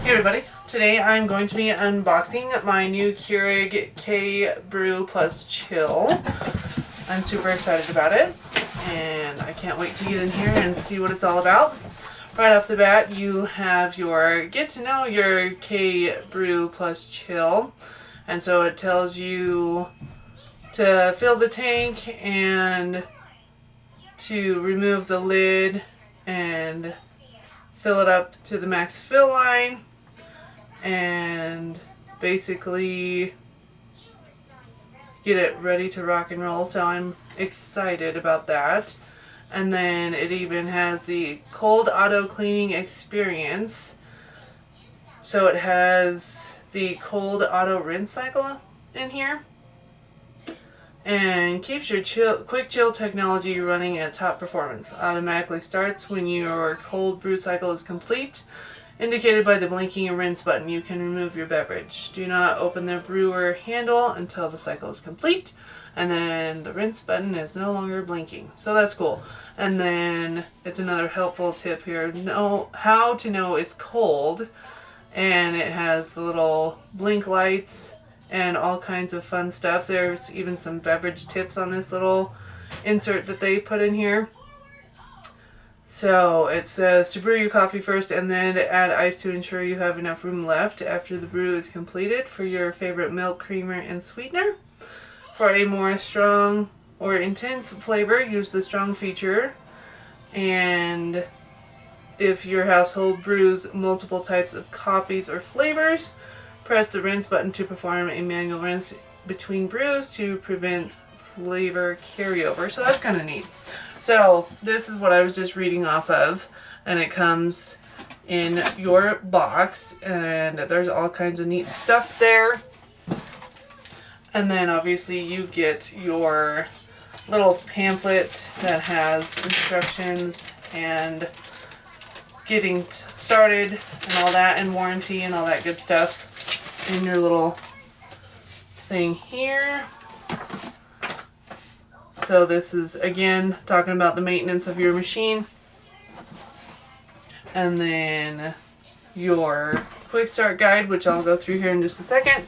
Hey everybody, today I'm going to be unboxing my new Keurig K Brew Plus Chill. I'm super excited about it and I can't wait to get in here and see what it's all about. Right off the bat, you have your get to know your K Brew Plus Chill, and so it tells you to fill the tank and to remove the lid and fill it up to the max fill line and basically get it ready to rock and roll. So I'm excited about that. And then it even has the cold auto cleaning experience. So it has the cold auto rinse cycle in here and keeps your quick chill technology running at top performance. Automatically starts when your cold brew cycle is complete, indicated by the blinking rinse button. You can remove your beverage. Do not open the brewer handle until the cycle is complete, and then the rinse button is no longer blinking. So that's cool. And then it's another helpful tip here. Know how to know it's cold, and it has the little blink lights and all kinds of fun stuff. There's even some beverage tips on this little insert that they put in here. So it says to brew your coffee first and then to add ice to ensure you have enough room left after the brew is completed for your favorite milk, creamer, and sweetener. For a more strong or intense flavor, use the strong feature. And if your household brews multiple types of coffees or flavors, press the rinse button to perform a manual rinse between brews to prevent flavor carryover. So that's kind of neat. So this is what I was just reading off of, and it comes in your box, and there's all kinds of neat stuff there. And then obviously you get your little pamphlet that has instructions and getting started and all that, and warranty and all that good stuff in your little thing here. So this is, again, talking about the maintenance of your machine. And then your quick start guide, which I'll go through here in just a second.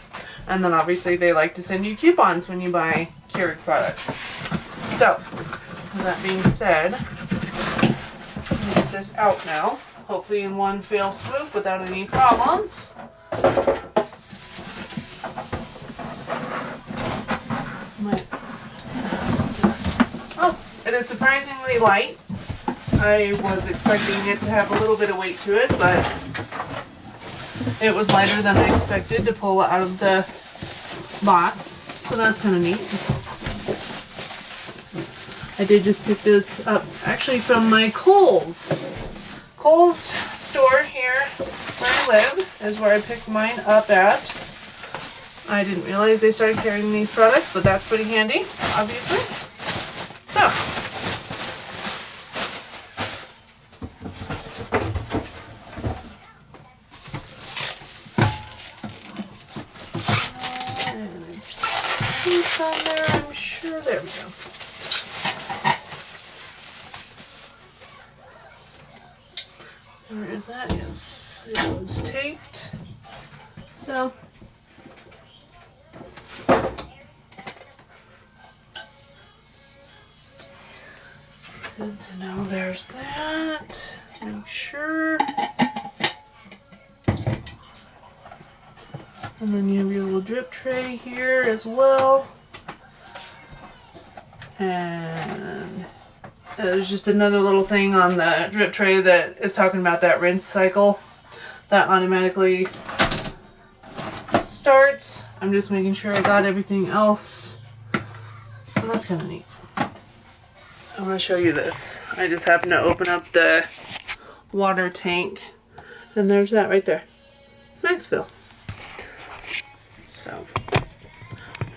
And then obviously they like to send you coupons when you buy Keurig products. So, with that being said, I'm going to get this out now. Hopefully in one fell swoop without any problems. It is surprisingly light. I was expecting it to have a little bit of weight to it, but it was lighter than I expected to pull out of the box. So that's kind of neat. I did just pick this up actually from my Kohl's store here where I live is where I picked mine up at. I didn't realize they started carrying these products, but that's pretty handy, obviously. So, piece on there, I'm sure. There we go. Where is that? Yes, it was taped. So, good to know there's that. Make sure. And then you have your little drip tray here as well. And there's just another little thing on the drip tray that is talking about that rinse cycle that automatically starts. I'm just making sure I got everything else. And that's kind of neat. I'm going to show you this. I just happened to open up the water tank, and there's that right there. Maxville. So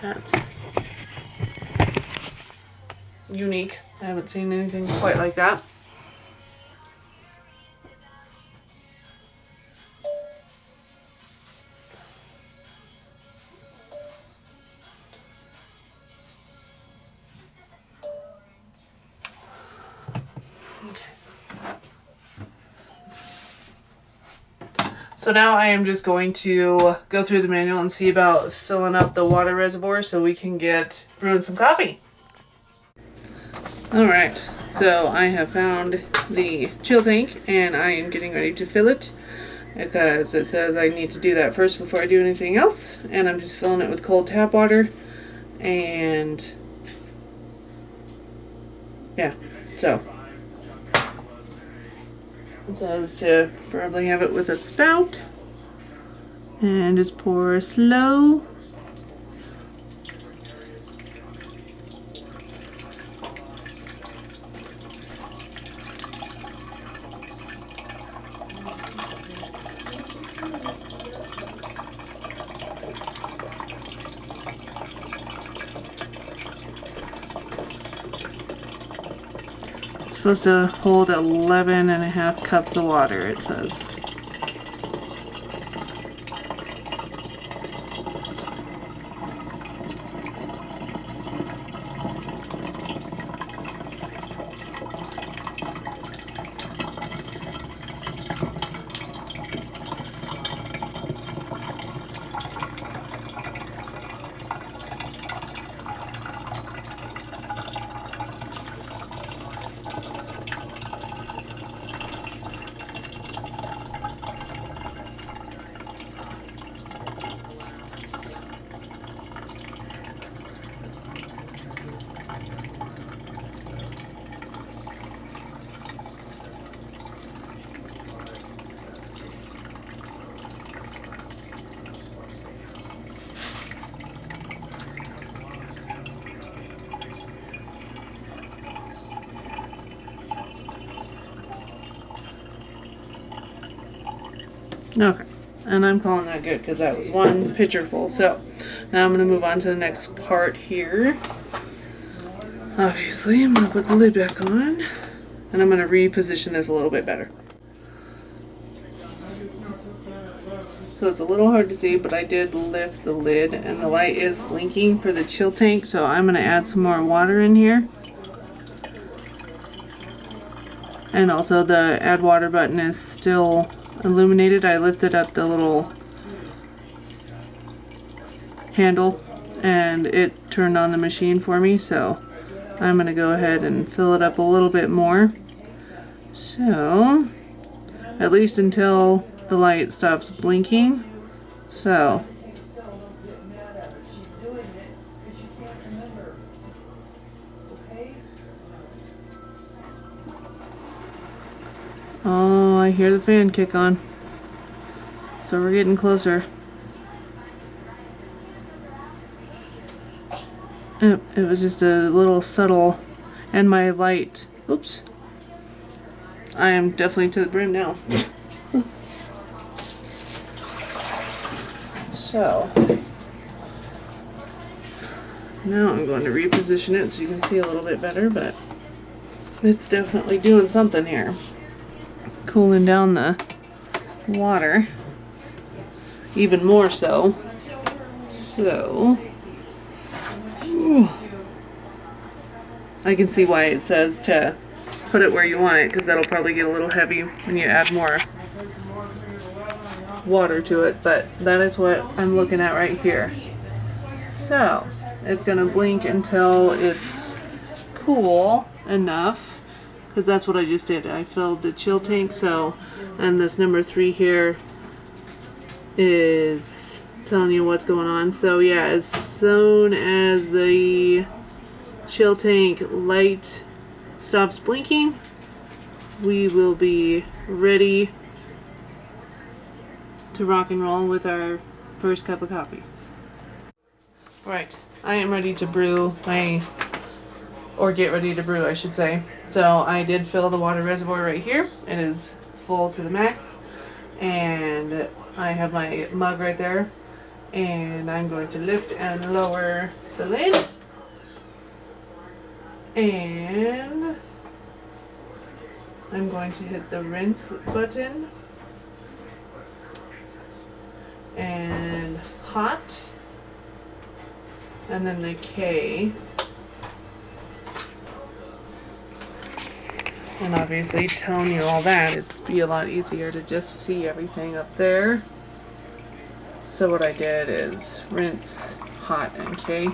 that's unique. I haven't seen anything quite like that. So now I am just going to go through the manual and see about filling up the water reservoir so we can get brewing some coffee. Alright, so I have found the chill tank and I am getting ready to fill it because it says I need to do that first before I do anything else. And I'm just filling it with cold tap water and yeah, so it says to preferably have it with a spout and just pour slow. It's supposed to hold 11.5 cups of water, it says. Okay, and I'm calling that good because that was one pitcher full. So now I'm going to move on to the next part here. Obviously, I'm going to put the lid back on and I'm going to reposition this a little bit better. So it's a little hard to see, but I did lift the lid and the light is blinking for the chill tank. So I'm going to add some more water in here. And also the add water button is still illuminated. I lifted up the little handle and it turned on the machine for me, so I'm gonna go ahead and fill it up a little bit more, so at least until the light stops blinking. So oh, I hear the fan kick on. So we're getting closer. It was just a little subtle, and my light, oops. I am definitely to the brim now. So now I'm going to reposition it so you can see a little bit better, but it's definitely doing something here. Cooling down the water even more so. So I can see why it says to put it where you want it, because that'll probably get a little heavy when you add more water to it, but that is what I'm looking at right here. So it's gonna blink until it's cool enough, because that's what I just did. I filled the chill tank, so, and this number 3 here is telling you what's going on. So yeah, as soon as the chill tank light stops blinking, we will be ready to rock and roll with our first cup of coffee. Right, I am ready to brew or get ready to brew, I should say. So I did fill the water reservoir right here. It is full to the max, and I have my mug right there, and I'm going to lift and lower the lid, and I'm going to hit the rinse button and hot, and then the K, And obviously telling you all that, it'd be a lot easier to just see everything up there. So what I did is rinse hot and K,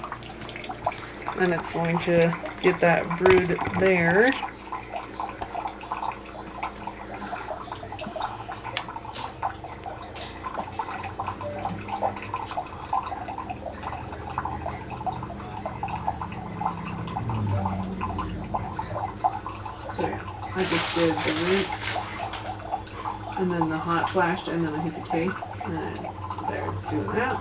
and it's going to get that brewed there. So yeah, I just did the rinse, and then the hot flashed, and then I hit the K, and there it's doing that.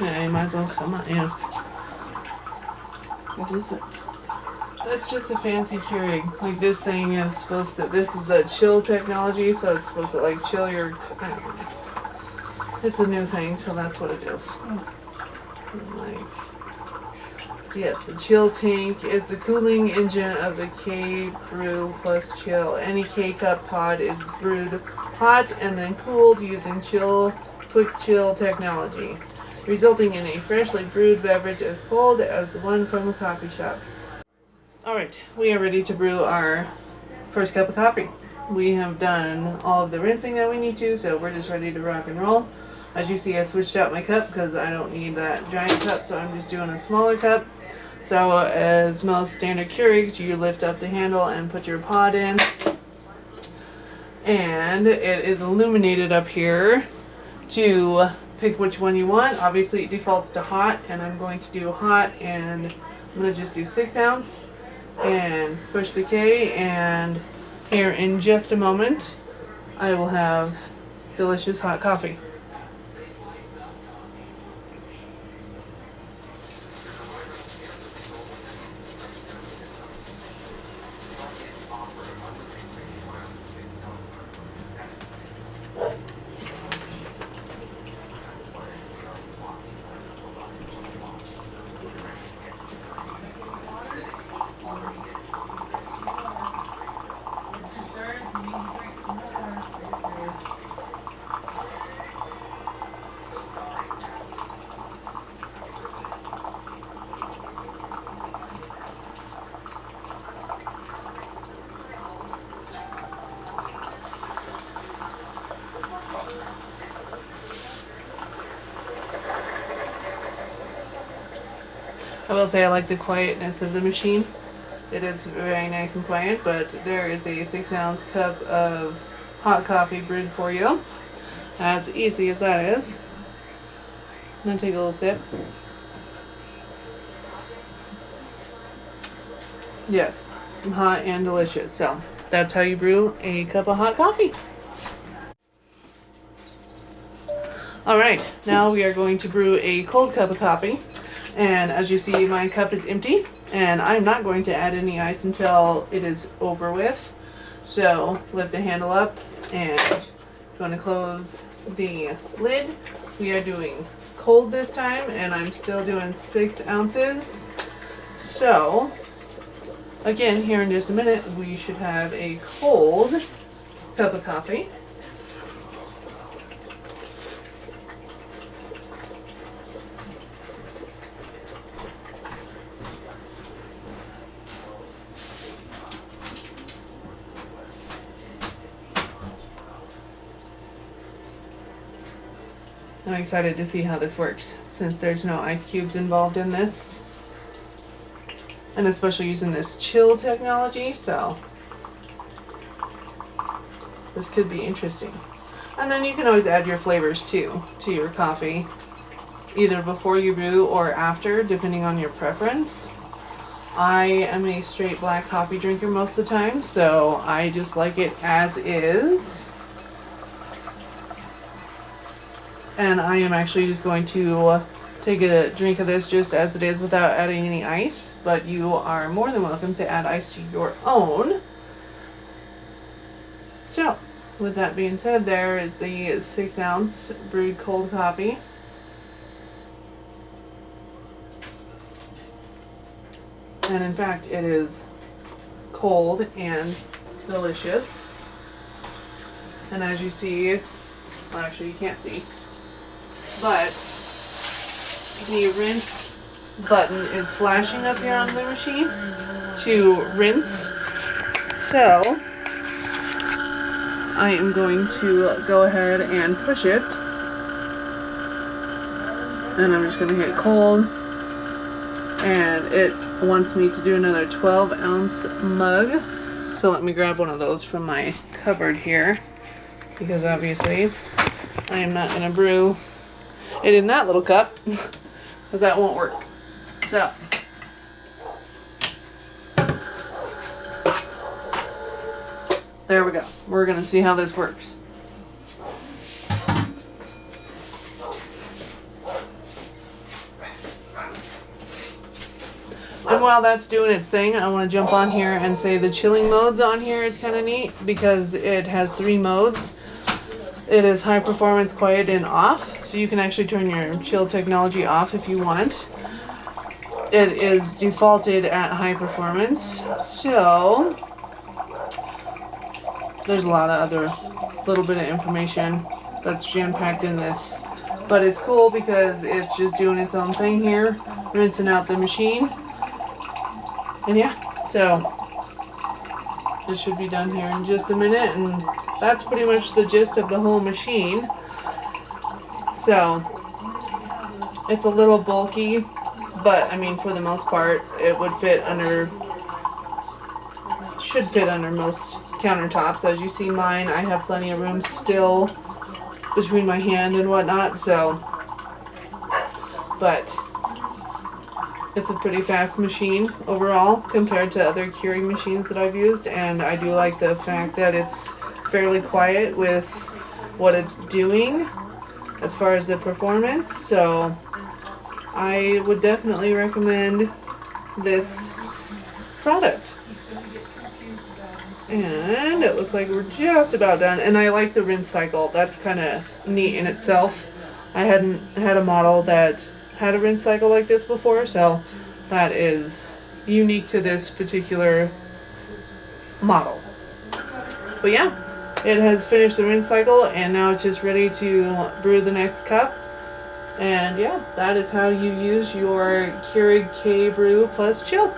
Yeah, you might as well come on, yeah. What is it? That's just a fancy Keurig. Like this thing is supposed to, this is the chill technology, so it's supposed to like chill your, I don't know. It's a new thing, so that's what it is. Like, yes, the chill tank is the cooling engine of the K Brew plus chill. Any K cup pod is brewed hot and then cooled using quick chill technology, resulting in a freshly brewed beverage as cold as the one from a coffee shop. Alright, we are ready to brew our first cup of coffee. We have done all of the rinsing that we need to, so we're just ready to rock and roll. As you see, I switched out my cup because I don't need that giant cup, so I'm just doing a smaller cup. So as most standard Keurigs, you lift up the handle and put your pod in. And it is illuminated up here to pick which one you want. Obviously it defaults to hot, and I'm going to do hot, and I'm going to just do 6 ounce and push the K, and here in just a moment I will have delicious hot coffee. I will say I like the quietness of the machine. It is very nice and quiet, but there is a 6 ounce cup of hot coffee brewed for you. As easy as that is. Then take a little sip. Yes, hot and delicious. So that's how you brew a cup of hot coffee. Alright, now we are going to brew a cold cup of coffee. And as you see, my cup is empty, and I'm not going to add any ice until it is over with. So lift the handle up, and I'm going to close the lid. We are doing cold this time, and I'm still doing 6 ounces. So again, here in just a minute, we should have a cold cup of coffee. I'm excited to see how this works, since there's no ice cubes involved in this. And especially using this chill technology, so this could be interesting. And then you can always add your flavors too to your coffee, either before you brew or after, depending on your preference. I am a straight black coffee drinker most of the time, so I just like it as is. And I am actually just going to take a drink of this just as it is without adding any ice, but you are more than welcome to add ice to your own. So, with that being said, there is the 6 ounce brewed cold coffee. And in fact, it is cold and delicious. And as you see, well, actually you can't see, but the rinse button is flashing up here on the machine to rinse. So I am going to go ahead and push it, and I'm just going to hit cold, and it wants me to do another 12-ounce mug. So let me grab one of those from my cupboard here, because obviously I am not going to brew it in that little cup because that won't work. So there we go. We're going to see how this works. And while that's doing its thing, I want to jump on here and say the chilling modes on here is kind of neat because it has 3 modes. It is high performance, quiet, and off. So you can actually turn your chill technology off if you want. It is defaulted at high performance. So there's a lot of other little bit of information that's jam-packed in this. But it's cool because it's just doing its own thing here, rinsing out the machine. And yeah, so this should be done here in just a minute, and that's pretty much the gist of the whole machine. So it's a little bulky, but I mean, for the most part, it would fit under, should fit under most countertops. As you see mine, I have plenty of room still between my hand and whatnot, so, but it's a pretty fast machine overall compared to other Keurig machines that I've used, and I do like the fact that it's fairly quiet with what it's doing as far as the performance. So I would definitely recommend this product. And it looks like we're just about done, and I like the rinse cycle. That's kind of neat in itself. I hadn't had a model that had a rinse cycle like this before, so that is unique to this particular model. But yeah, it has finished the rinse cycle, and now it's just ready to brew the next cup. And yeah, that is how you use your Keurig K Brew plus Chill.